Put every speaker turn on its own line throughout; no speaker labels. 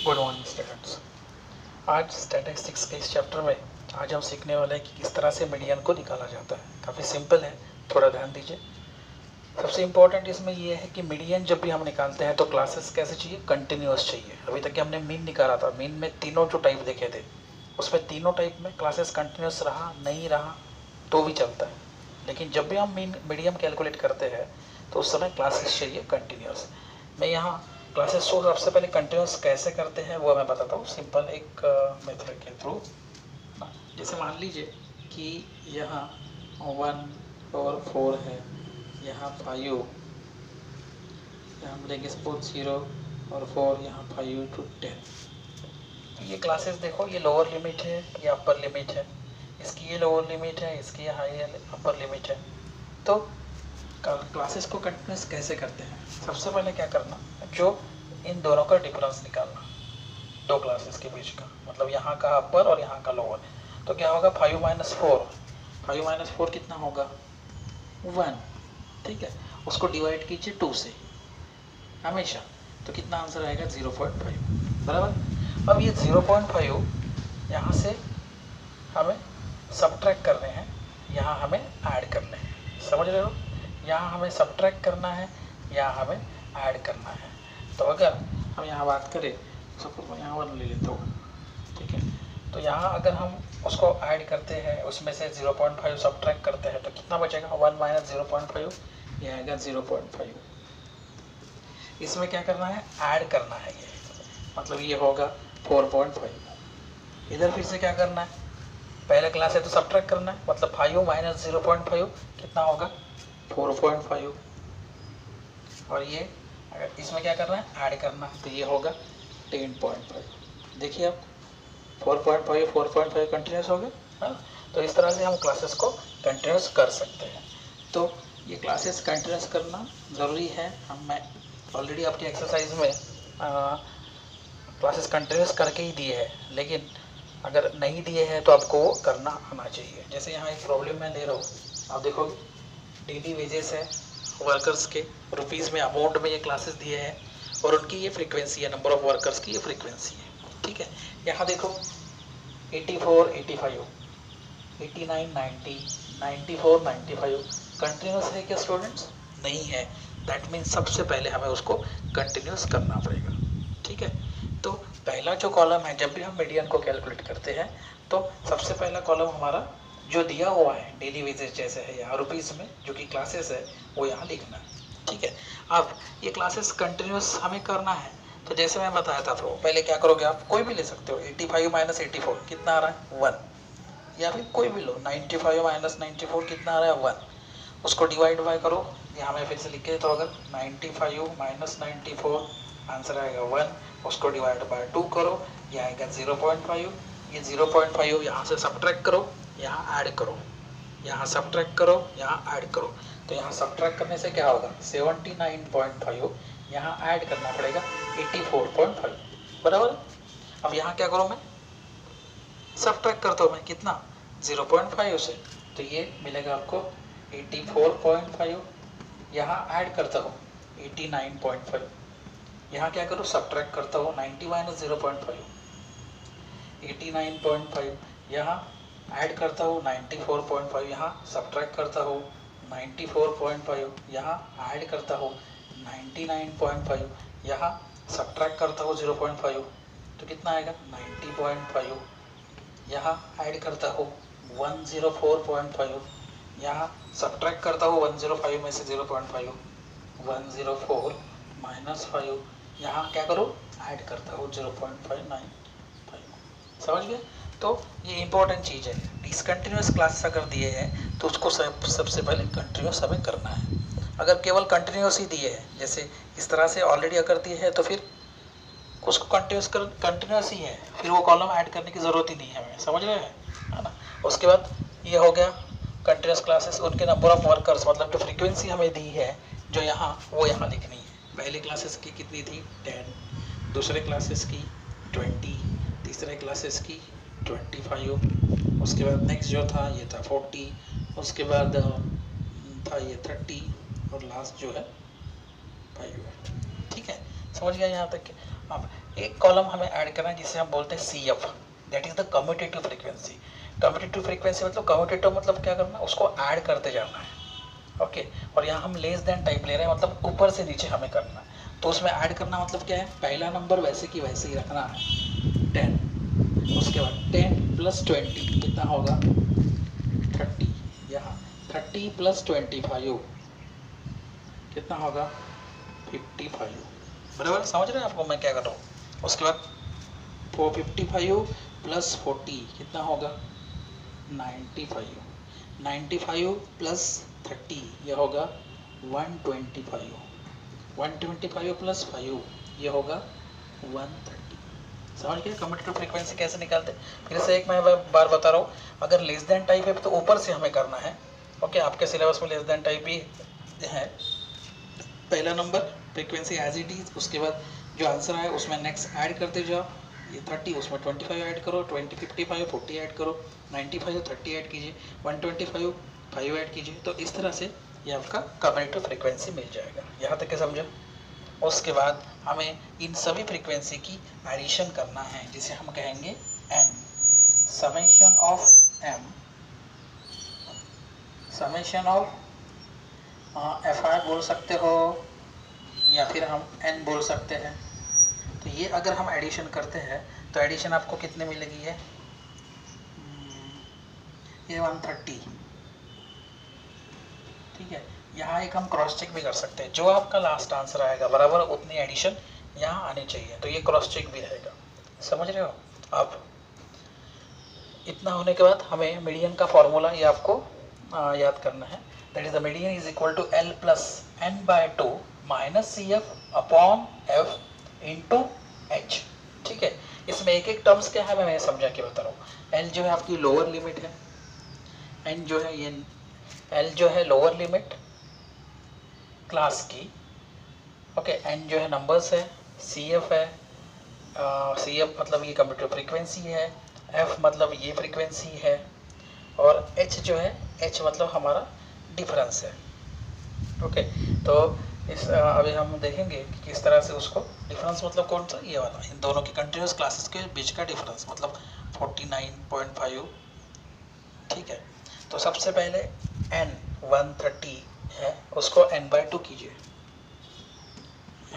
Good morning students. आज statistics के इस चैप्टर में आज हम सीखने वाले हैं कि किस तरह से मीडियन को निकाला जाता है। काफ़ी सिंपल है, थोड़ा ध्यान दीजिए। सबसे इम्पोर्टेंट इसमें ये है कि मीडियन जब भी हम निकालते हैं तो क्लासेस कैसे चाहिए, कंटिन्यूस चाहिए। अभी तक हमने मीन निकाला था, मीन में तीनों जो टाइप देखे थे उसमें तीनों टाइप में क्लासेस कंटिन्यूस रहा नहीं रहा तो भी चलता है, लेकिन जब भी हम मीडियम कैलकुलेट करते हैं तो उस समय क्लासेस चाहिए कंटिन्यूस। मैं यहाँ क्लासेस को सबसे पहले कंटिन्यूस कैसे करते हैं वो मैं बताता हूँ, सिंपल एक मेथड के थ्रू। जैसे मान लीजिए कि यहाँ 1 और 4 है, यहाँ 5, यहाँ हम लेंगे सपोज 0 और 4, यहाँ 5 to 10। ये क्लासेस देखो, ये लोअर लिमिट है, ये अपर लिमिट है, इसकी ये लोअर लिमिट है, इसकी ये हाई अपर लिमिट है। तो क्लासेस को कंटिन्यूस कैसे करते हैं, सबसे पहले क्या करना, जो इन दोनों का डिफरेंस निकालना, दो क्लासेस के बीच का, मतलब यहाँ का अपर और यहाँ का लोअर। तो क्या होगा 5 - 4, 5 - 4 कितना होगा 1, ठीक है। उसको डिवाइड कीजिए 2 से हमेशा, तो कितना आंसर आएगा 0.5, बराबर। अब ये 0.5 यहाँ से हमें सब्ट्रैक्ट करने हैं, यहाँ हमें ऐड करने हैं, समझ रहे हो। यहाँ हमें सब्ट्रैक्ट करना है, यहाँ हमें ऐड करना है। तो अगर हम यहाँ बात करें, सपोज मैं यहाँ 1 ले लेता हूँ, ठीक है। तो यहाँ अगर हम उसको ऐड करते हैं, उसमें से 0.5 सब्ट्रैक्ट करते हैं तो कितना बचेगा 1 - 0.5, ये आएगा 0.5। इसमें क्या करना है, ऐड करना है, ये मतलब ये होगा 4.5। इधर फिर से क्या करना है, पहले क्लास है तो सब्ट्रैक्ट करना है, मतलब 5 - 0.5 कितना होगा 4.5। और ये अगर इसमें क्या करना है, ऐड करना है, तो ये होगा 10.5। देखिए आप 4.5 कंटिन्यूस हो गया। तो इस तरह से हम क्लासेस को कंटिन्यूस कर सकते हैं। तो ये क्लासेस कंटिन्यूस करना ज़रूरी है। मैं ऑलरेडी आपकी एक्सरसाइज में क्लासेस कंटिन्यूस करके ही दिए हैं, लेकिन अगर नहीं दिए हैं तो आपको वो करना आना चाहिए। जैसे यहाँ एक प्रॉब्लम मैं ले रहा हूँ, आप देखोगे डेली वेजेस है वर्कर्स के, रुपीज़ में अमाउंट में ये क्लासेस दिए हैं और उनकी ये फ्रीक्वेंसी है, नंबर ऑफ वर्कर्स की ये फ्रीक्वेंसी है, ठीक है। यहाँ देखो 84, 85, 89, 90, 94, 95 कंटिन्यूस है क्या स्टूडेंट्स? नहीं है। दैट मीन्स सबसे पहले हमें उसको कंटिन्यूस करना पड़ेगा, ठीक है। तो पहला जो कॉलम है, जब भी हम मीडियन को कैलकुलेट करते हैं तो सबसे पहला कॉलम हमारा जो दिया हुआ है डेली वेजेस जैसे है, यहाँ रुपीज़ में जो कि क्लासेस है वो यहाँ लिखना है, ठीक है। अब ये क्लासेस कंटिन्यूस हमें करना है, तो जैसे मैं बताया था, तो पहले क्या करोगे, आप कोई भी ले सकते हो। 85 - 84 कितना आ रहा है 1, या फिर कोई भी लो 95 - 94 कितना आ रहा है 1, उसको डिवाइड बाय करो। यहाँ मैं फिर से लिख के देता हूँ, अगर 95 - 94 आंसर आएगा 1, उसको डिवाइड बाय 2 करो, ये आएगा 0.5। ये 0.5 यहाँ से सब्ट्रैक्ट करो, यहाँ ऐड करो, यहाँ सब्ट्रैक्ट करो, यहाँ ऐड करो। तो यहाँ सब्ट्रैक्ट करने से क्या होगा 79.5, यहाँ ऐड करना पड़ेगा 84.5, बराबर। अब यहाँ क्या करूँ, मैं सब्ट्रैक्ट करता हूँ, मैं कितना 0.5 से, तो ये मिलेगा आपको 84.5। यहाँ ऐड करता हूँ 89.5, यहाँ क्या करूँ सब्ट्रैक्ट करता हूँ 90 - 0.5, 89.5, यहाँ ऐड करता हूँ 94.5, यहाँ सब्ट्रैक्ट करता हूँ 94.5, यहाँ ऐड करता हूँ 99.5, यहाँ सब्ट्रैक्ट करता हूँ 0.5, तो कितना आएगा 90.5, यहाँ ऐड करता हूँ 104.5, यहाँ सब्ट्रैक्ट करता हूँ 105 में से 0.5, 104 - 5, यहाँ क्या करूँ ऐड करता हूँ 0.595, समझ गए। तो ये इंपॉर्टेंट चीज़ है। डिसकंटिन्यूस क्लासेस अगर दिए हैं तो उसको सबसे पहले कंटिन्यूस हमें करना है। अगर केवल कंटिन्यूस ही दिए हैं, जैसे इस तरह से ऑलरेडी अगर दिए हैं, तो फिर उसको कंटिन्यूस ही है, फिर वो कॉलम ऐड करने की ज़रूरत ही नहीं है हमें, समझ रहे हैं, है ना। उसके बाद ये हो गया कंटिन्यूस क्लासेस, उनके नंबर ऑफ वर्कर्स, मतलब जो फ्रीक्वेंसी हमें दी है जो यहाँ, वो यहाँ लिखनी है। पहले क्लासेस की कितनी थी 10, दूसरे क्लासेस की 20, तीसरे क्लासेस की 25, उसके बाद नेक्स्ट जो था ये था 40, उसके बाद था ये 30 और लास्ट जो है 5 है, ठीक है। समझ गया यहाँ तक। अब एक कॉलम हमें ऐड करना है जिसे हम बोलते हैं C F, that is the commutative frequency. Commutative frequency मतलब कम्यूटेटिव मतलब क्या करना है, उसको ऐड करते जाना है। ओके और यहाँ हम लेस देन टाइप ले रहे हैं, मतलब ऊपर से नीचे हमें करना है। तो उसमें ऐड करना मतलब क्या है, पहला नंबर वैसे की वैसे ही रखना है 10, उसके बाद 10 प्लस 20 कितना होगा 30, यहाँ 30 प्लस 25 कितना होगा 55, बराबर समझ रहे हैं आपको मैं क्या कर रहा हूँ। उसके बाद 455 प्लस 40 कितना होगा 95, 95 प्लस 30 ये होगा 125, 125 प्लस 5 ये होगा 130। समझ गए कम्यूटेटिव फ्रीक्वेंसी कैसे निकालते हैं। फिर से एक मैं बार बता रहा हूँ, अगर लेस देन टाइप है तो ऊपर से हमें करना है। ओके आपके सिलेबस में लेस देन टाइप भी है। पहला number frequency as it is, उसके बाद जो आंसर आए उसमें नेक्स्ट ऐड करते जाओ, ये 30 उसमें 25 ऐड करो, 20 55 40 ऐड करो, 95 30 ऐड कीजिए, 125 5 ऐड कीजिए। तो इस तरह से ये आपका कम्यूटेटिव फ्रीक्वेंसी मिल जाएगा। यहाँ तक के समझो। उसके बाद हमें इन सभी फ्रीक्वेंसी की एडिशन करना है जिसे हम कहेंगे n, summation of m, summation of FI बोल सकते हो या फिर हम n बोल सकते हैं। तो ये अगर हम एडिशन करते हैं तो एडिशन आपको कितने मिलेगी है, ये 130, ठीक है। यहाँ एक हम क्रॉस चेक भी कर सकते हैं, जो आपका लास्ट आंसर आएगा बराबर उतनी एडिशन यहाँ आनी चाहिए, तो ये क्रॉस चेक भी रहेगा। समझ रहे हो आप। इतना होने के बाद हमें मीडियन का फॉर्मूला ये आपको याद करना है, that is the median is equal to L plus n/2 minus CF upon F into H, ठीक है। इसमें एक एक टर्म्स क्या है मैं समझा के बता रहा हूँ। L जो है आपकी लोअर लिमिट है, N जो है ये L जो है लोअर लिमिट क्लास की, ओके। N जो है नंबर्स है, CF है, CF मतलब ये कम्यूटेटिव फ्रीक्वेंसी है, F मतलब ये फ्रीक्वेंसी है, और H जो है H मतलब हमारा डिफरेंस है, ओके। तो इस अभी हम देखेंगे कि किस तरह से उसको डिफरेंस मतलब कौन सा, ये वाला, इन दोनों की कंटिन्यूस क्लासेस के बीच का डिफरेंस मतलब 49.5, ठीक है। तो सबसे पहले n 130 है, उसको n/2 कीजिए,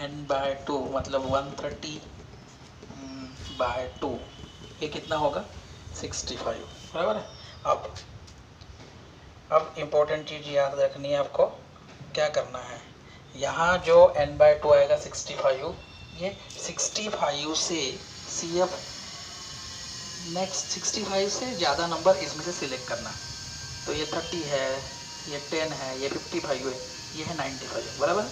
n/2 मतलब 130/2 ये कितना होगा 65, बराबर है। अब इम्पोर्टेंट चीज़ याद रखनी है आपको, क्या करना है, यहाँ जो n/2 आएगा 65, ये 65 से CF नेक्स्ट 65 से ज़्यादा नंबर इसमें से सिलेक्ट करना है। तो ये 30 है, ये 10 है, ये 55 है, ये है 95, बराबर।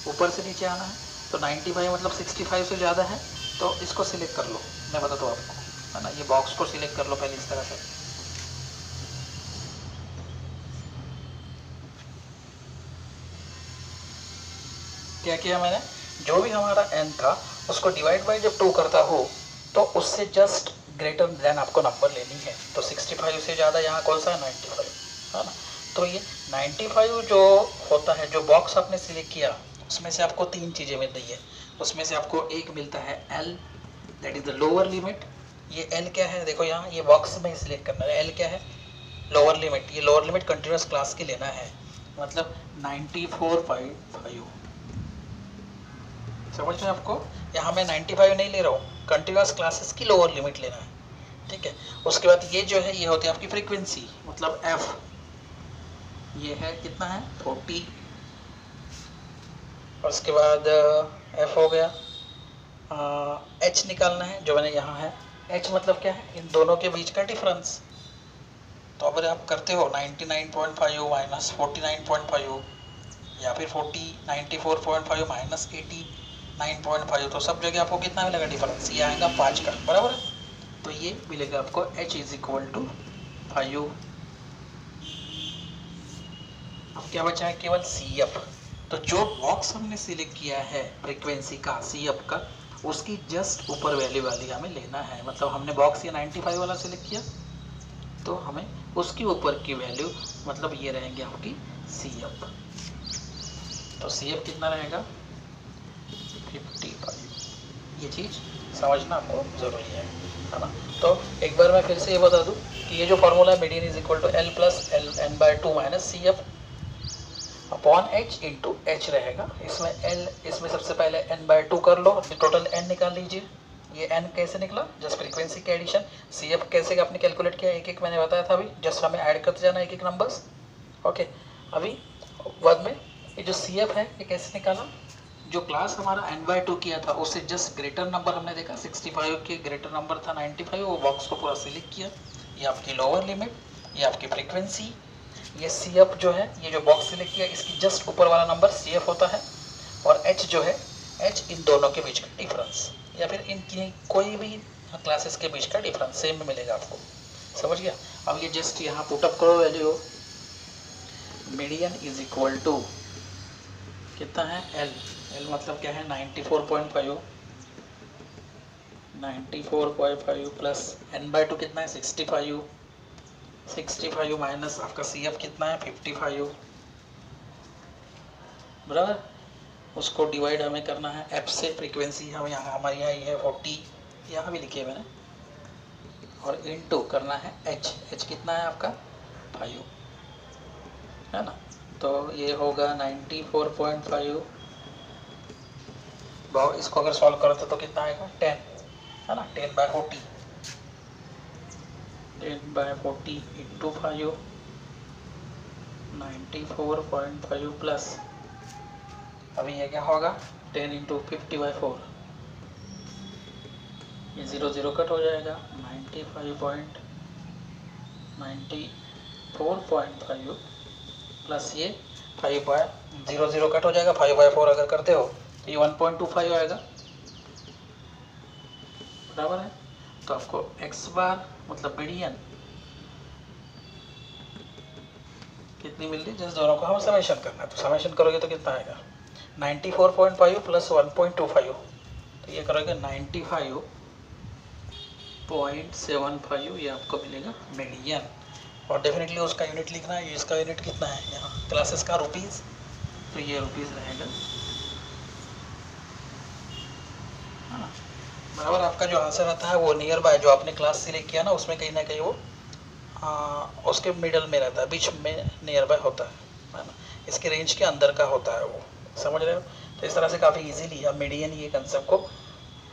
ऊपर से नीचे आना है, तो 95 मतलब 65 से ज़्यादा है, तो इसको सिलेक्ट कर लो। मैं बताता हूँ आपको, है ना, ये बॉक्स को सिलेक्ट कर लो पहले इस तरह से। क्या किया मैंने, जो भी हमारा n था उसको डिवाइड बाय जब 2 करता हो तो उससे जस्ट ग्रेटर देन आपको नंबर लेनी है। तो 65 से ज़्यादा यहाँ कौन सा है 95, है ना। तो ये 95 जो होता है, जो बॉक्स आपने सिलेक्ट किया उसमें से आपको 3 चीज़ें मिल रही है। उसमें से आपको एक मिलता है L, that is the lower limit. ये L क्या है, देखो यहाँ ये बॉक्स में सिलेक्ट करना है। L क्या है, लोअर लिमिट। ये लोअर लिमिट कंटिन्यूस क्लास की लेना है, मतलब 94.5। समझ में आपको, यहाँ मैं 95 नहीं ले रहा हूँ, कंटिन्यूस क्लासेस की लोअर लिमिट लेना है, ठीक है। उसके बाद ये जो है ये होती है आपकी फ्रीक्वेंसी, मतलब F, ये है कितना है 40। और उसके बाद F हो गया, H निकालना है जो मैंने यहाँ है। H मतलब क्या है, इन दोनों के बीच का डिफरेंस। तो अगर आप करते हो 99.5 माइनस 49.5 या फिर 94.5 माइनस 89.5, तो सब जगह आपको कितना मिलेगा डिफरेंस, ये आएगा 5 का, बराबर है। तो ये मिलेगा आपको H इज इक्वल टू 5। अब क्या बचा है, केवल CF। तो जो बॉक्स हमने सिलेक्ट किया है फ्रीक्वेंसी का, CF का, उसकी जस्ट ऊपर वैल्यू वाली हमें लेना है। मतलब हमने बॉक्स ये 95 वाला सिलेक्ट किया, तो हमें उसकी ऊपर की वैल्यू मतलब ये रहेंगे आपकी CF। तो CF कितना रहेगा 55, ये चीज़ समझना आपको ज़रूरी है ना। तो एक बार मैं फिर से ये बता दूं कि ये जो फॉर्मूला है median is equal to L plus L N by two minus C F upon H into H रहेगा। इसमें एल, इसमें सबसे पहले एन बाय टू कर लो, टोटल एन निकाल लीजिए। ये एन कैसे निकला, जस्ट फ्रीक्वेंसी के एडिशन। सी एफ कैसे आपने कैलकुलेट किया, एक एक मैंने बताया था अभी, जस्ट हमें ऐड करते जाना एक एक नंबर्स। ओके, अभी बाद में ये जो सी एफ है ये कैसे निकाला, जो क्लास हमारा एन बाय टू किया था उससे जस्ट ग्रेटर नंबर हमने देखा 65 के ग्रेटर नंबर था 95, वो बॉक्स को पूरा सिलेक्ट किया। ये आपकी लोअर लिमिट, ये आपकी फ्रीक्वेंसी, ये सी एफ जो है, ये जो बॉक्स सिलेक्ट किया इसकी जस्ट ऊपर वाला नंबर सी एफ होता है, और एच जो है, एच इन दोनों के बीच का डिफरेंस, या फिर इनकी कोई भी क्लासेस के बीच का डिफरेंस सेम मिलेगा आपको। समझ गया। अब ये जस्ट यहाँ पुटअप करो value, median is equal to कितना है एल, एल मतलब क्या है 94.5, 94.5 प्लस एन बाय टू कितना है 65, 65 माइनस आपका सी एफ कितना है 55, बराबर। उसको डिवाइड हमें करना है एफ से, फ्रीक्वेंसी हम यहाँ हमारे यहाँ ये है 40, यहाँ भी लिखिए मैंने, और इनटू करना है एच, एच कितना है आपका 5 है ना। तो ये होगा 94.5, इसको अगर सॉल्व करते तो कितना आएगा 10 है ना, 10 बाय 40, 10 बाय 40 इंटू 5, 94.5 प्लस, अभी ये क्या होगा 10 इंटू 50 बाई 4, ये 0 0 कट हो जाएगा, 94.5 प्लस ये 5 बाय 0 0 कट हो जाएगा, 5 बाय 4 अगर करते हो तो ये 1.25 आएगा, बराबर है। तो आपको x बार मतलब मीडियन कितनी मिल रही, जस्ट दोनों को हम समेशन करना है, तो समेशन करोगे तो कितना आएगा 94.5 प्लस 1.25, तो ये करोगे 95.75, ये आपको मिलेगा मीडियन। और डेफिनेटली उसका यूनिट लिखना है, इसका यूनिट कितना है यहाँ क्लासेस का रुपीज़, तो ये रुपीज़ रहेगा, हाँ बराबर। आपका जो आंसर आता है वो नियर बाय जो आपने क्लास सिलेक्ट किया ना उसमें कहीं ना कहीं वो उसके मिडल में रहता है, बीच में नियर बाय होता है ना, इसके रेंज के अंदर का होता है वो, समझ रहे हो। तो इस तरह से काफ़ी इजीली आप मीडियन ये कंसेप्ट को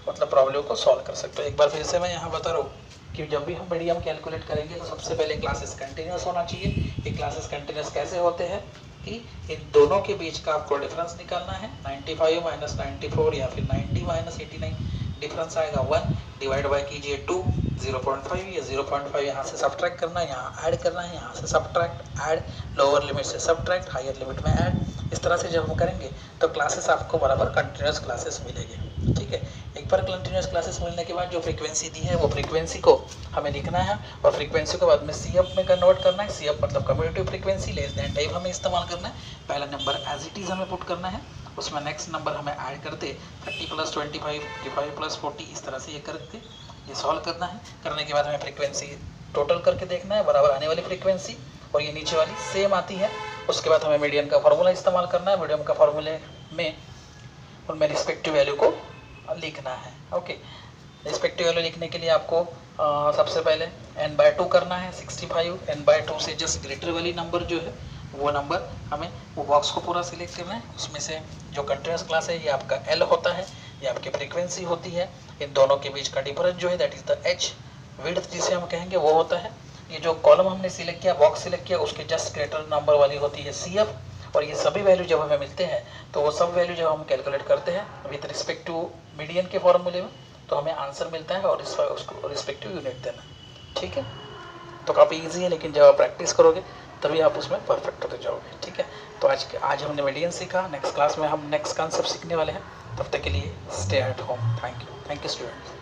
मतलब प्रॉब्लम को सॉल्व कर सकते हो। एक बार फिर से मैं यहाँ बता रहा हूँ कि जब भी हम मीडियम कैलकुलेट करेंगे तो सबसे पहले क्लासेस कंटिन्यूस होना चाहिए। ये क्लासेस कंटिन्यूस कैसे होते हैं कि इन दोनों के बीच का आपको डिफरेंस निकालना है, 95 माइनस 94 या फिर 90 माइनस 89, डिफरेंस आएगा 1, डिवाइड बाय कीजिए 2, 0.5, ये 0.5 यहाँ से सब्ट्रैक्ट करना है, यहाँ ऐड करना है, यहाँ से सब्ट्रैक्ट ऐड, लोअर लिमिट से सब्ट्रैक्ट, हायर लिमिट में ऐड। इस तरह से जब हम करेंगे तो क्लासेस आपको बराबर कंटिन्यूस क्लासेस मिलेंगे, ठीक है। एक बार कंटिन्यूस क्लासेस मिलने के बाद जो फ्रीक्वेंसी दी है वो फ्रीक्वेंसी को हमें लिखना है, और फ्रीक्वेंसी को बाद में सी एफ में कन्वर्ट करना है। सी एफ मतलब commutative frequency, less than type हमें इस्तेमाल करना है। पहला नंबर एज इट इज़ हमें पुट करना है, उसमें नेक्स्ट नंबर हमें ऐड करते 30 प्लस 25, 55 प्लस 40, इस तरह से ये करके ये सॉल्व करना है। करने के बाद हमें फ्रीक्वेंसी टोटल करके देखना है, बराबर आने वाली फ्रीक्वेंसी और ये नीचे वाली सेम आती है। उसके बाद हमें मीडियन का फार्मूला इस्तेमाल करना है, मीडियन का फार्मूले में उनमें रिस्पेक्टिव वैल्यू को लिखना है। ओके, रिस्पेक्टिव वैल्यू लिखने के लिए आपको सबसे पहले n/2 करना है 65, n/2 से जस्ट ग्रेटर वाली नंबर जो है वो नंबर हमें वो बॉक्स को पूरा सिलेक्ट करना है। उसमें से जो कंटिन्यूस क्लास है ये आपका L होता है, ये आपकी फ्रीक्वेंसी होती है, इन दोनों के बीच का डिफरेंस जो है that is the H, width जिसे हम कहेंगे वो होता है। ये जो कॉलम हमने सिलेक्ट किया, बॉक्स सिलेक्ट किया, उसके जस्ट ग्रेटर नंबर वाली होती है CF, और ये सभी वैल्यू जब हमें मिलते हैं तो वो सब वैल्यू जब हम कैलकुलेट करते हैं विद रिस्पेक्ट टू मीडियन के फॉर्मूले में तो हमें आंसर मिलता है, और उसको रिस्पेक्टिव यूनिट देना, ठीक है। तो काफ़ी इजी है, लेकिन जब आप प्रैक्टिस करोगे तभी आप उसमें परफेक्ट होते जाओगे, ठीक है। तो आज हमने मीडियन सीखा, नेक्स्ट क्लास में हम नेक्स्ट कॉन्सेप्ट सीखने वाले हैं। तब तक के लिए stay at home. Thank you students.